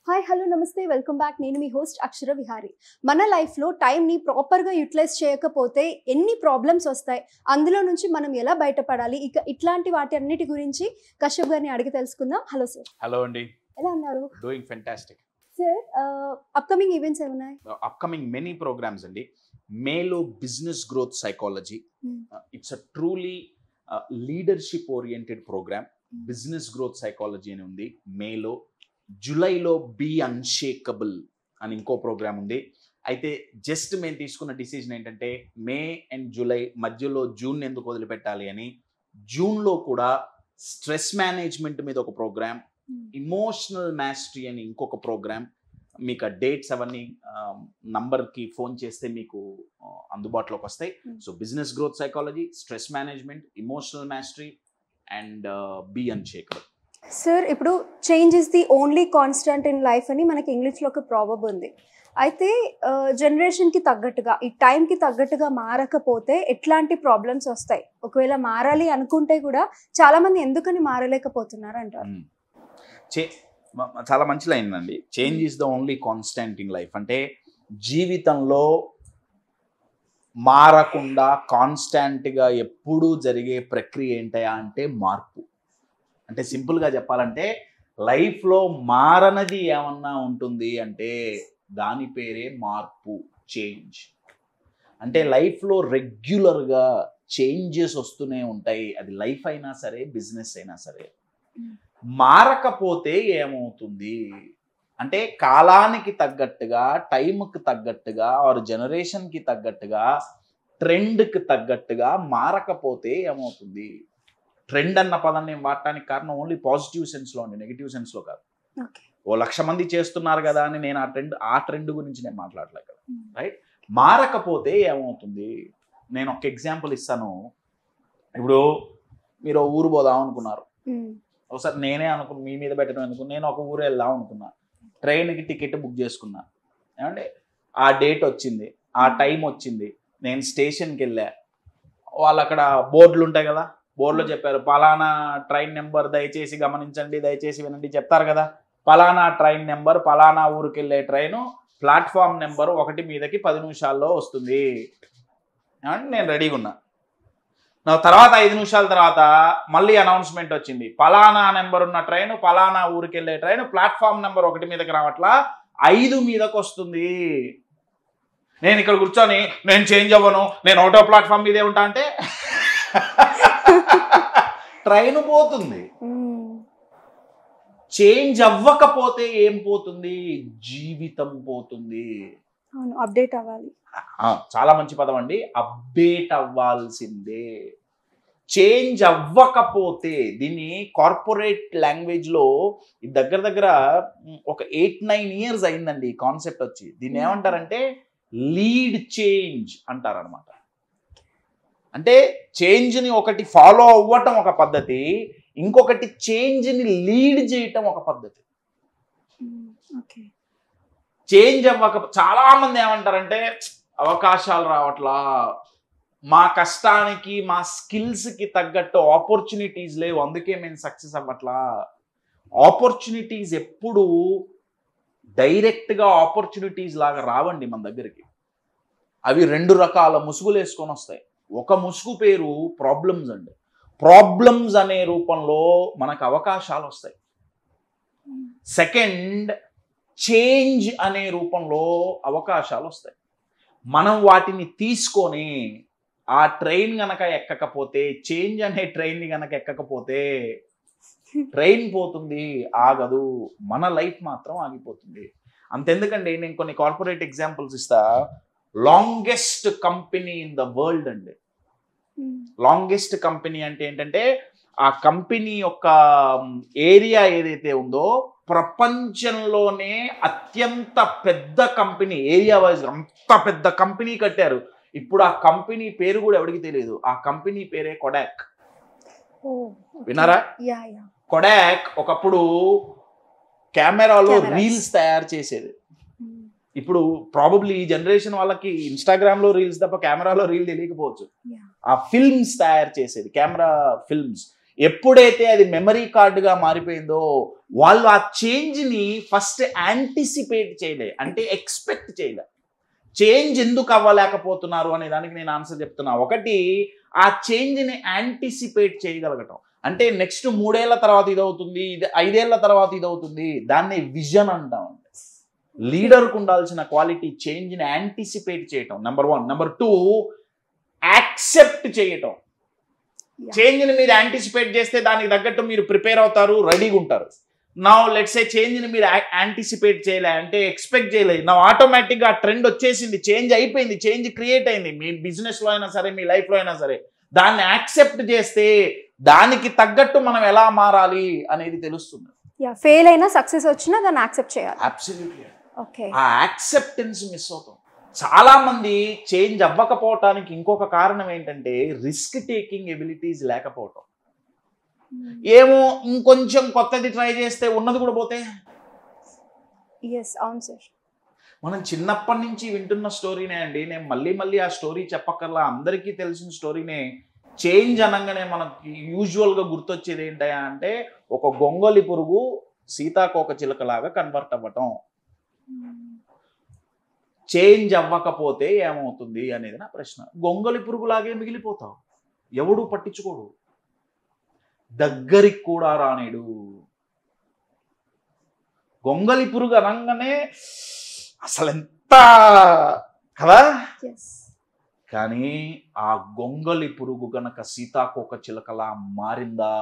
Hi hello నమస్తే welcome back. నేను మీ host అక్షర విహారి. మన లైఫ్లో టైంని ప్రాపర్గా యూటిలైజ్ చేయకపోతే ఎన్ని ప్రాబ్లమ్స్ వస్తాయి, అందులో నుంచి మనం ఎలా బయటపడాలి, ఇక ఇట్లాంటి వాటి అన్నిటి గురించి కశ్యప్ గారిని అడిగి తెలుసుకుందాం. Hello sir. హలో అండి. ఎలా ఉన్నారు? Doing fantastic sir. Upcoming events ఏమున్నాయి? అప్కమింగ్ మెనీ ప్రోగ్రామ్స్ అండి. మేలో business growth psychology, it's a truly leadership oriented programme. Business growth psychology అని ఉంది మేలో. జూలైలో బీ అన్షేకబుల్ అని ఇంకో ప్రోగ్రామ్ ఉంది. అయితే జస్ట్ మేము తీసుకున్న డిసిజన్ ఏంటంటే మే అండ్ జూలై మధ్యలో జూన్ ఎందుకు వదిలిపెట్టాలి అని, జూన్లో కూడా స్ట్రెస్ మేనేజ్మెంట్ మీద ఒక ప్రోగ్రామ్, ఇమోషనల్ మాస్టరీ అని ఇంకొక ప్రోగ్రామ్. మీకు ఆ డేట్స్ అవన్నీ నంబర్కి ఫోన్ చేస్తే మీకు అందుబాటులోకి వస్తాయి. So business growth psychology, stress management, emotional mastery and be unshakable. Sir, ఇప్పుడు change is the only constant in life అని మనకి ఇంగ్లీష్లో ఒక ప్రావర్బ్ ఉంది. అయితే జనరేషన్కి తగ్గట్టుగా, ఈ టైంకి తగ్గట్టుగా మారకపోతే ఎట్లాంటి ప్రాబ్లమ్స్ వస్తాయి? ఒకవేళ మారాలి అనుకుంటే కూడా చాలామంది ఎందుకని మారలేకపోతున్నారు అంటారు. చాలా మంచి లైన్ అండి. Change is the only constant in life అంటే జీవితంలో మారకుండా కాన్స్టాంట్గా ఎప్పుడూ జరిగే ప్రక్రియ ఏంటయా అంటే మార్పు. అంటే సింపుల్గా చెప్పాలంటే లైఫ్లో మారనది ఏమన్నా ఉంటుంది అంటే దాని పేరే మార్పు, చేంజ్. అంటే లైఫ్లో రెగ్యులర్గా చేంజెస్ వస్తూనే ఉంటాయి. అది లైఫ్ అయినా సరే, బిజినెస్ అయినా సరే. మారకపోతే ఏమవుతుంది అంటే కాలానికి తగ్గట్టుగా, టైంకి తగ్గట్టుగా, ఆర్ జనరేషన్కి తగ్గట్టుగా, ట్రెండ్కి తగ్గట్టుగా మారకపోతే ఏమవుతుంది? ట్రెండ్ అన్న పదాన్ని నేను వాడటానికి కారణం ఓన్లీ పాజిటివ్ సెన్స్లో అండి, నెగిటివ్ సెన్స్లో కాదు. ఓ 1,00,000 మంది చేస్తున్నారు కదా అని నేను ఆ ట్రెండ్ గురించి నేను మాట్లాడలేదు కదా, రైట్? మారకపోతే ఏమవుతుంది? నేను ఒక ఎగ్జాంపుల్ ఇస్తాను. ఇప్పుడు మీరు ఊరు పోదాం అనుకున్నారు, ఒకసారి నేనే మీ మీద పెట్టడం అనుకున్నా. నేను ఒక ఊరు వెళ్దాం అనుకున్నా, ట్రైన్కి టికెట్ బుక్ చేసుకున్నా. ఏమంటే ఆ డేట్ వచ్చింది, ఆ టైం వచ్చింది, నేను స్టేషన్కి వెళ్ళా. వాళ్ళు అక్కడ బోర్డులు ఉంటాయి కదా, బోర్డులో చెప్పారు పలానా ట్రైన్ నెంబర్ దయచేసి గమనించండి, దయచేసి వినండి చెప్తారు కదా. పలానా ట్రైన్ నెంబర్, పలానా ఊరికి వెళ్ళే ట్రైను ప్లాట్ఫామ్ నెంబర్ 1 మీదకి 10 నిమిషాల్లో వస్తుంది అని నేను రెడీగా ఉన్నా. నా తర్వాత 5 నిమిషాల తర్వాత మళ్ళీ అనౌన్స్మెంట్ వచ్చింది, పలానా నెంబర్ ఉన్న ట్రైన్, పలానా ఊరికి వెళ్ళే ట్రైన్ ప్లాట్ఫామ్ నెంబర్ 1 మీదకి రావట్లా, 5 మీదకి వస్తుంది. నేను ఇక్కడ కూర్చొని నేను చేంజ్ అవ్వను, నేను ఒకటో ప్లాట్ఫామ్ మీదే ఉంటా అంటే ట్రైన్ పోతుంది. చేంజ్ అవ్వకపోతే ఏం పోతుంది? జీవితం పోతుంది. అప్డేట్ అవ్వాలి. చాలా మంచి పదం అండి, అప్డేట్ అవ్వాల్సిందే. చేంజ్ అవ్వకపోతే దీన్ని కార్పొరేట్ లాంగ్వేజ్లో దగ్గర ఒక 8-9 ఇయర్స్ అయిందండి ఈ కాన్సెప్ట్ వచ్చి. దీన్ని ఏమంటారంటే లీడ్ చేంజ్ అంటారనమాట. అంటే చేంజ్ని ఒకటి ఫాలో అవ్వటం ఒక పద్ధతి, ఇంకొకటి చేంజ్ని లీడ్ చేయటం ఒక పద్ధతి. చేంజ్ చాలా మంది ఏమంటారంటే అవకాశాలు రావట్లా, మా కష్టానికి మా స్కిల్స్కి తగ్గట్టు ఆపర్చునిటీస్ లేవు, అందుకే మేము సక్సెస్ అవ్వట్లా. ఆపర్చునిటీస్ ఎప్పుడు డైరెక్ట్గా ఆపర్చునిటీస్ లాగా రావండి మన దగ్గరికి. అవి 2 రకాల ముసుగులు వేసుకొని వస్తాయి. ఒక ముసుగు పేరు ప్రాబ్లమ్స్ అండి. ప్రాబ్లమ్స్ అనే రూపంలో మనకు అవకాశాలు వస్తాయి. సెకండ్, చేంజ్ అనే రూపంలో అవకాశాలు వస్తాయి. మనం వాటిని తీసుకొని ఆ ట్రైన్ గనక ఎక్కకపోతే, చేంజ్ అనే ట్రైన్ని గనక ఎక్కకపోతే ట్రైన్ పోతుంది, ఆగదు. మన లైఫ్ మాత్రం ఆగిపోతుంది. అంతెందుకండి, నేను కొన్ని కార్పొరేట్ ఎగ్జాంపుల్స్ ఇస్తా. Longest company in the world అండి. లాంగెస్ట్ కంపెనీ అంటే ఏంటంటే ఆ కంపెనీ యొక్క ఏరియా ఏదైతే ఉందో ప్రపంచంలోనే అత్యంత పెద్ద కంపెనీ, ఏరియా వైజ్ అంత పెద్ద కంపెనీ కట్టారు. ఇప్పుడు ఆ కంపెనీ పేరు కూడా ఎవరికి తెలియదు. ఆ కంపెనీ పేరే కొడాక్. విన్నారా? కొడాక్ ఒకప్పుడు కెమెరాలో రీల్స్ తయారు చేసేది. ఇప్పుడు ప్రాబబ్లీ ఈ జనరేషన్ వాళ్ళకి ఇన్స్టాగ్రామ్లో రీల్స్ తప్ప కెమెరాలో రీల్ తెలియకపోవచ్చు. ఆ ఫిల్మ్స్ తయారు చేసేది, కెమెరా ఫిల్మ్స్. ఎప్పుడైతే అది మెమరీ కార్డుగా మారిపోయిందో వాళ్ళు ఆ చేంజ్ని ఫస్ట్ యాంటిసిపేట్ చేయలే, అంటే ఎక్స్పెక్ట్ చేయలే. చేంజ్ ఎందుకు అవ్వలేకపోతున్నారు అనే దానికి నేను ఆన్సర్ చెప్తున్నా. ఒకటి, ఆ చేంజ్ని యాంటిసిపేట్ చేయగలగటం. అంటే నెక్స్ట్ 3 ఏళ్ల తర్వాత ఇదవుతుంది, 5 ఏళ్ల తర్వాత ఇదవుతుంది, దాన్ని విజన్ అంటాం. లీడర్కు ఉండాల్సిన క్వాలిటీ చేంజ్ని యాంటిసిపేట్ చేయటం, నెంబర్ 1. నెంబర్ 2, యాక్సెప్ట్ చేయటం. చేంజ్ని మీరు యాంటిసిపేట్ చేస్తే దానికి తగ్గట్టు మీరు ప్రిపేర్ అవుతారు, రెడీగా ఉంటారు. నా లెట్స్ ఏ చేంజ్ని మీరు యాంటిసిపేట్ చేయలే, అంటే ఎక్స్పెక్ట్ చేయలేదు, నా ఆటోమేటిక్గా ఆ ట్రెండ్ వచ్చేసింది, చేంజ్ అయిపోయింది, చేంజ్ క్రియేట్ అయింది. మీ బిజినెస్లో అయినా సరే, మీ లైఫ్లో అయినా సరే, దాన్ని యాక్సెప్ట్ చేస్తే దానికి తగ్గట్టు మనం ఎలా మారాలి అనేది తెలుస్తుంది. ఫెయిల్ అయినా సక్సెస్ వచ్చినా దాన్ని యాక్సెప్ట్ చేయాలి. అబ్సల్యూట్లీ. ఓకే, ఆ యాక్సెప్టెన్స్ మిస్ అవుతాం. చాలా మంది చేంజ్ అవ్వకపోవటానికి ఇంకొక కారణం ఏంటంటే రిస్క్ టేకింగ్ ఎబిలిటీస్ లేకపోవటం. ఏమో ఇంకొంచెం కొత్తది ట్రై చేస్తే ఉన్నది కూడా పోతే. అవును సార్. మనం చిన్నప్పటి నుంచి వింటున్న స్టోరీనే అండి. నేను మళ్ళీ ఆ స్టోరీ చెప్పక్కర్లా, అందరికీ తెలిసిన స్టోరీనే. చేంజ్ అనగానే మనకి యూజువల్గా గుర్తొచ్చేది ఏంటయా అంటే ఒక గొంగలి పురుగు సీతాకోక చిలుకలాగా కన్వర్ట్ అవ్వటం. చేంజ్ అవ్వకపోతే ఏమవుతుంది అనేది నా ప్రశ్న. గొంగలి పురుగులాగే మిగిలిపోతావు, ఎవడు పట్టించుకోడు, దగ్గరికి కూడా రానేడు. గొంగలి పురుగు అనగానే అసలు ఎంత కదా. కానీ ఆ గొంగలి పురుగు గనక సీతాకోక చిలుకలా మారిందా,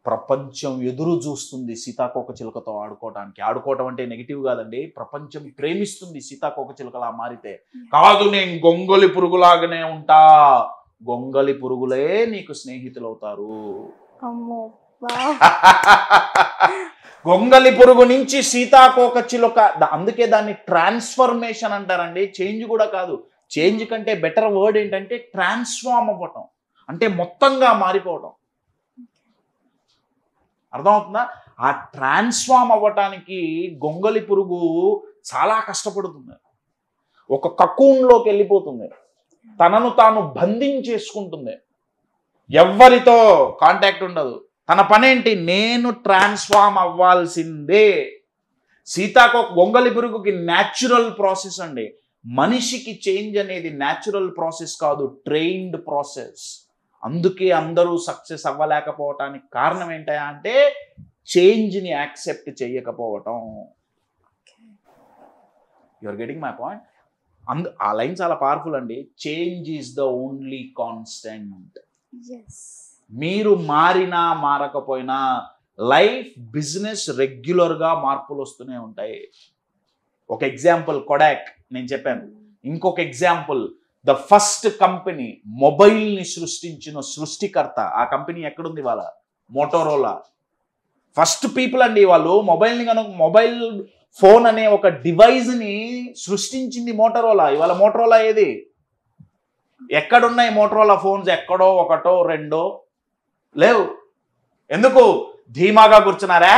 ప్రపంచం ఎదురు చూస్తుంది సీతాకోక చిలుకతో ఆడుకోవటానికి. ఆడుకోవటం అంటే నెగిటివ్ కాదండి, ప్రపంచం ప్రేమిస్తుంది సీతాకోక చిలుకలా మారితే. కాదు, నేను గొంగలి పురుగులాగానే ఉంటా, గొంగలి పురుగులే నీకు స్నేహితులు అవుతారు. గొంగలి పురుగు నుంచి సీతాకోక చిలుక, అందుకే దాన్ని ట్రాన్స్ఫర్మేషన్ అంటారండి. చేంజ్ కూడా కాదు, చేంజ్ కంటే బెటర్ వర్డ్ ఏంటంటే ట్రాన్స్ఫార్మ్ అవ్వటం, అంటే మొత్తంగా మారిపోవటం. అర్థమవుతుందా? ఆ ట్రాన్స్ఫార్మ్ అవ్వటానికి గొంగలి పురుగు చాలా కష్టపడుతుంది. ఒక కకూన్లోకి వెళ్ళిపోతుంది, తనను తాను బంధించేసుకుంటుంది, ఎవ్వరితో కాంటాక్ట్ ఉండదు. తన పనేంటి, నేను ట్రాన్స్ఫార్మ్ అవ్వాల్సిందే. గొంగలి పురుగుకి న్యాచురల్ ప్రాసెస్ అండి. మనిషికి చేంజ్ అనేది న్యాచురల్ ప్రాసెస్ కాదు, ట్రైన్డ్ ప్రాసెస్. అందుకే అందరూ సక్సెస్ అవ్వలేకపోవటానికి కారణం ఏంటా అంటే చేంజ్ని యాక్సెప్ట్ చేయకపోవటం. Your getting my point? ఆ లైన్ చాలా పవర్ఫుల్ అండి. Change is the only constant. మీరు మారినా మారకపోయినా లైఫ్, బిజినెస్ రెగ్యులర్గా మార్పులు వస్తూనే ఉంటాయి. ఒక ఎగ్జాంపుల్ కొడాక్ నేను చెప్పాను. ఇంకొక ఎగ్జాంపుల్, ద ఫస్ట్ కంపెనీ, మొబైల్ని సృష్టించిన సృష్టికర్త. ఆ కంపెనీ ఎక్కడుంది వాళ్ళ? మోటోరోలా. ఫస్ట్ పీపుల్ అండి వాళ్ళు. మొబైల్ ఫోన్ అనే ఒక డివైజ్ని సృష్టించింది మోటోరోలా. ఇవాళ మోటోరోలా ఏది? ఎక్కడున్నాయి మోటోరోలా ఫోన్స్? ఎక్కడో ఒకటో రెండో లేవు. ఎందుకు? ధీమాగా కూర్చున్నారా?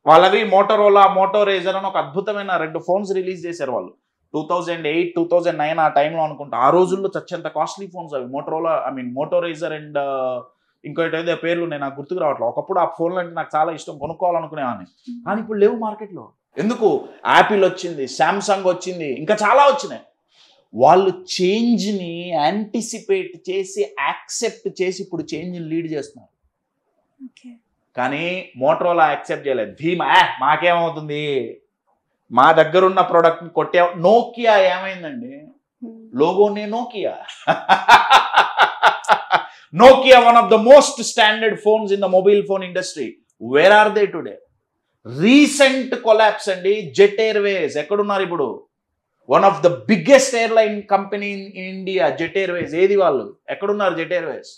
వాళ్ళవి మోటోరోలా, మోటోరేజర్ అని ఒక అద్భుతమైన 2 ఫోన్స్ రిలీజ్ చేశారు వాళ్ళు 2008, 2009 ఆ టైంలో అనుకుంటా. ఆ రోజుల్లో చచ్చేంత కాస్ట్లీ ఫోన్స్ అవి. మోటోరేజర్ అండ్ ఇంకోటి ఏదో పేర్లు నేను నాకు గుర్తుకు రావట్లేదు. ఒకప్పుడు ఆ ఫోన్లు అంటే నాకు చాలా ఇష్టం, కొనుక్కోవాలనుకునేవాడిని. కానీ ఇప్పుడు లేవు మార్కెట్లో. ఎందుకు? యాపిల్ వచ్చింది, శాంసంగ్ వచ్చింది, ఇంకా చాలా వచ్చినాయి. వాళ్ళు చేంజ్ని యాంటిసిపేట్ చేసి, యాక్సెప్ట్ చేసి ఇప్పుడు చేంజ్ని లీడ్ చేస్తున్నారు. కానీ మోటరోలా యాక్సెప్ట్ చేయలేదు. ధీమా, మాకేమవుతుంది, మా దగ్గర ఉన్న ప్రోడక్ట్ని కొట్టే. నోకియా ఏమైందండి? లోగోనే Nokia. Nokia, one of the most standard phones in the mobile phone industry. Where are they today? Recent collapse అండి. జెట్ ఎయిర్వేస్ ఎక్కడున్నారు ఇప్పుడు? One of the biggest airline company in India, Jet Airways. ఏది వాళ్ళు? ఎక్కడున్నారు Jet Airways?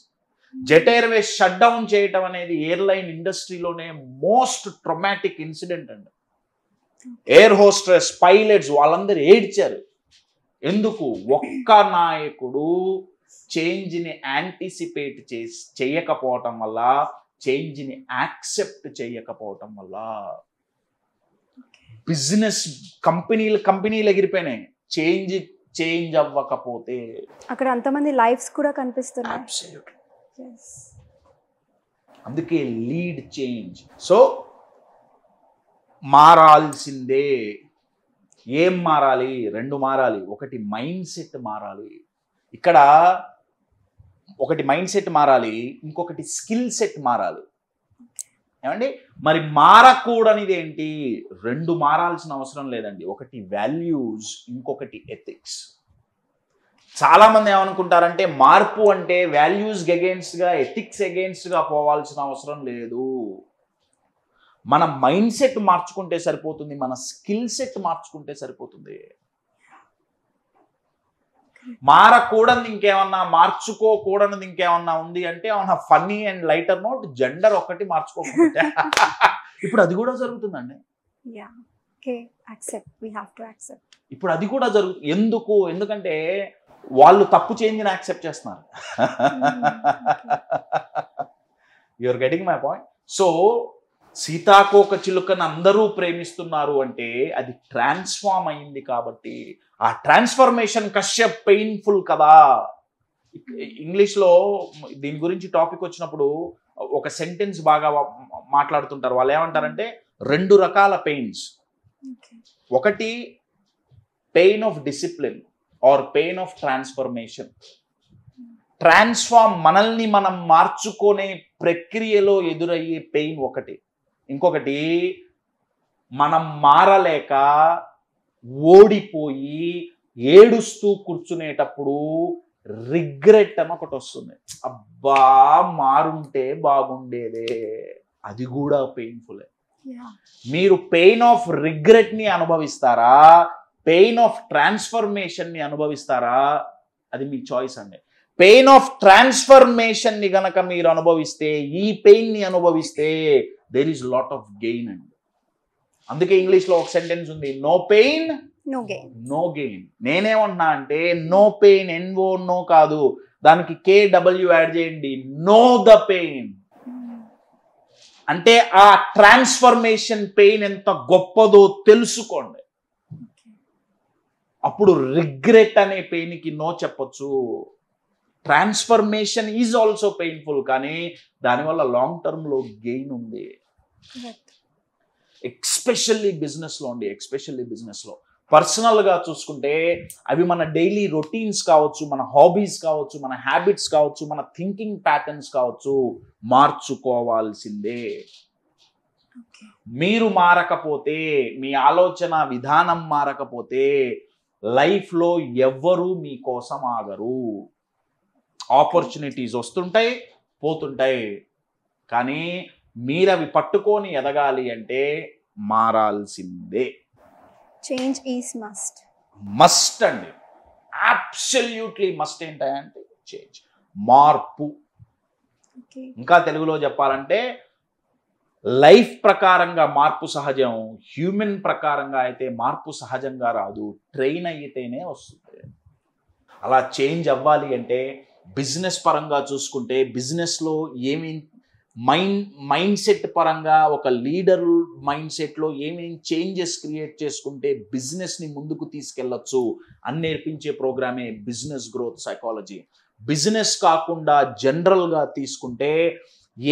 Jet Airways shut down చేయటం అనేది airline ఇండస్ట్రీలోనే most traumatic incident అండి. ఎయిర్ హోస్టెస్, పైలట్స్ వాళ్ళందరూ ఏడ్చారు. ఎందుకు? ఒక్క నాయకుడు చేంజ్ని యాంటిసిపేట్ చేయకపోవటం వల్ల, చేంజ్ని యాక్సెప్ట్ చేయకపోవటం వల్ల బిజినెస్ కంపెనీలు ఎగిరిపోయినాయి. చేంజ్ అవ్వకపోతే అక్కడ అంతమంది లైఫ్స్ కూడా కనిపిస్తున్నాయి. అందుకే లీడ్ చేంజ్. సో మారాల్సిందే. ఏం మారాలి? 2 మారాలి. ఒకటి మైండ్ సెట్ మారాలి. ఇక్కడ ఒకటి మైండ్ సెట్ మారాలి, ఇంకొకటి స్కిల్ సెట్ మారాలి. ఏమండి? మరి మారకూడనిది ఏంటి? 2 మారాల్సిన అవసరం లేదండి. ఒకటి వాల్యూస్, ఇంకొకటి ఎథిక్స్. చాలా మంది ఏమనుకుంటారంటే మార్పు అంటే వాల్యూస్ అగేన్స్ట్గా, ఎథిక్స్ అగేన్స్ట్గా పోవాల్సిన అవసరం లేదు. మన మైండ్ సెట్ మార్చుకుంటే సరిపోతుంది, మన స్కిల్ సెట్ మార్చుకుంటే సరిపోతుంది. మారకూడదు ఇంకేమన్నా, మార్చుకోకూడనిది ఇంకేమన్నా ఉంది అంటే ఏమన్నా funny and lighter note, gender ఒక్కటి మార్చుకోకుండా ఇప్పుడు అది కూడా జరుగుతుందండి. ఇప్పుడు అది కూడా జరుగుతుంది. ఎందుకంటే వాళ్ళు తప్పు చేంజ్ని యాక్సెప్ట్ చేస్తున్నారు. You're getting my point. So సీతాకోక చిలుకను అందరూ ప్రేమిస్తున్నారు అంటే అది ట్రాన్స్ఫార్మ్ అయింది కాబట్టి. ఆ ట్రాన్స్ఫర్మేషన్ కశ్యప్ పెయిన్ఫుల్ కదా. ఇంగ్లీష్లో దీని గురించి టాపిక్ వచ్చినప్పుడు ఒక సెంటెన్స్ బాగా మాట్లాడుతుంటారు. వాళ్ళు ఏమంటారంటే 2 రకాల పెయిన్స్. ఒకటి pain of discipline are pain of transformation. మనల్ని మనం మార్చుకునే ప్రక్రియలో ఎదురయ్యే పెయిన్ ఒకటి. ఇంకొకటి మనం మారలేక ఓడిపోయి ఏడుస్తూ కూర్చునేటప్పుడు రిగ్రెట్ అని ఒకటి వస్తుంది. అబ్బా మారుంటే బాగుండేదే. అది కూడా పెయిన్ఫుల్లే. మీరు పెయిన్ ఆఫ్ రిగ్రెట్ని అనుభవిస్తారా, పెయిన్ ఆఫ్ ట్రాన్స్ఫర్మేషన్ని అనుభవిస్తారా? అది మీ చాయిస్ అండి. పెయిన్ ఆఫ్ ట్రాన్స్ఫర్మేషన్ని గనక మీరు అనుభవిస్తే, ఈ పెయిన్ని అనుభవిస్తే there is lot of gain అండి. అందుకే ఇంగ్లీష్లో ఒక సెంటెన్స్ ఉంది, నో పెయిన్ నో గెయిన్. నేనేమన్నా అంటే నో పెయిన్, ఎన్ఓ నో కాదు, దానికి KW యాడ్ చేయండి, నో ద పెయిన్. అంటే ఆ ట్రాన్స్ఫర్మేషన్ పెయిన్ ఎంత గొప్పదో తెలుసుకోండి. అప్పుడు రిగ్రెట్ అనే పెయిన్కి నో చెప్పొచ్చు. ట్రాన్స్ఫర్మేషన్ ఈజ్ ఆల్సో పెయిన్ఫుల్, కానీ దానివల్ల లాంగ్ టర్మ్లో గెయిన్ ఉంది. ఎక్స్పెషల్లీ బిజినెస్లో పర్సనల్గా చూసుకుంటే అవి మన డైలీ రొటీన్స్ కావచ్చు, మన హాబీస్ కావచ్చు, మన హ్యాబిట్స్ కావచ్చు, మన థింకింగ్ ప్యాటర్న్స్ కావచ్చు, మార్చుకోవాల్సిందే. మీరు మారకపోతే, మీ ఆలోచన విధానం మారకపోతే లైఫ్లో ఎవ్వరూ మీకోసం ఆగరు. ఆపర్చునిటీస్ వస్తుంటాయి, పోతుంటాయి, కానీ మీరు అవి పట్టుకొని ఎదగాలి అంటే మారాల్సిందే. చేంజ్ ఈజ్ మస్ట్ అండి. Absolutely must. ఏంటంటే చేంజ్, మార్పు. ఇంకా తెలుగులో చెప్పాలంటే లైఫ్ ప్రకారంగా మార్పు సహజం, హ్యూమన్ ప్రకారంగా అయితే మార్పు సహజంగా రాదు, ట్రైన్ అయితేనే వస్తుంది. అలా చేంజ్ అవ్వాలి అంటే బిజినెస్ పరంగా చూసుకుంటే బిజినెస్లో ఏమి మైండ్ సెట్ పరంగా ఒక లీడర్ మైండ్ సెట్లో ఏమేమి చేంజెస్ క్రియేట్ చేసుకుంటే బిజినెస్ని ముందుకు తీసుకెళ్ళచ్చు అని నేర్పించే ప్రోగ్రామే బిజినెస్ గ్రోత్ సైకాలజీ. బిజినెస్ కాకుండా జనరల్గా తీసుకుంటే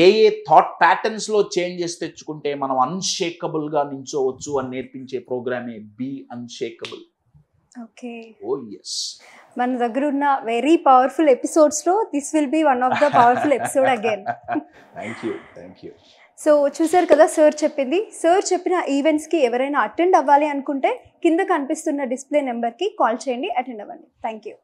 ఏ థాట్ ప్యాటర్న్స్లో చేంజెస్ తెచ్చుకుంటే మనం అన్షేకబుల్గా నించోవచ్చు అని నేర్పించే ప్రోగ్రామే be unshakable. Okay. Oh yes. మన దగ్గర ఉన్న వెరీ పవర్ఫుల్ ఎపిసోడ్స్లో this will be one of the powerful episode again. Thank you. So చూసారు కదా సార్ చెప్పింది. సార్ చెప్పిన ఈవెంట్స్కి ఎవరైనా అటెండ్ అవ్వాలి అనుకుంటే కింద కనిపిస్తున్న డిస్ప్లే నెంబర్కి కాల్ చేయండి, అటెండ్ అవ్వండి. Thank you.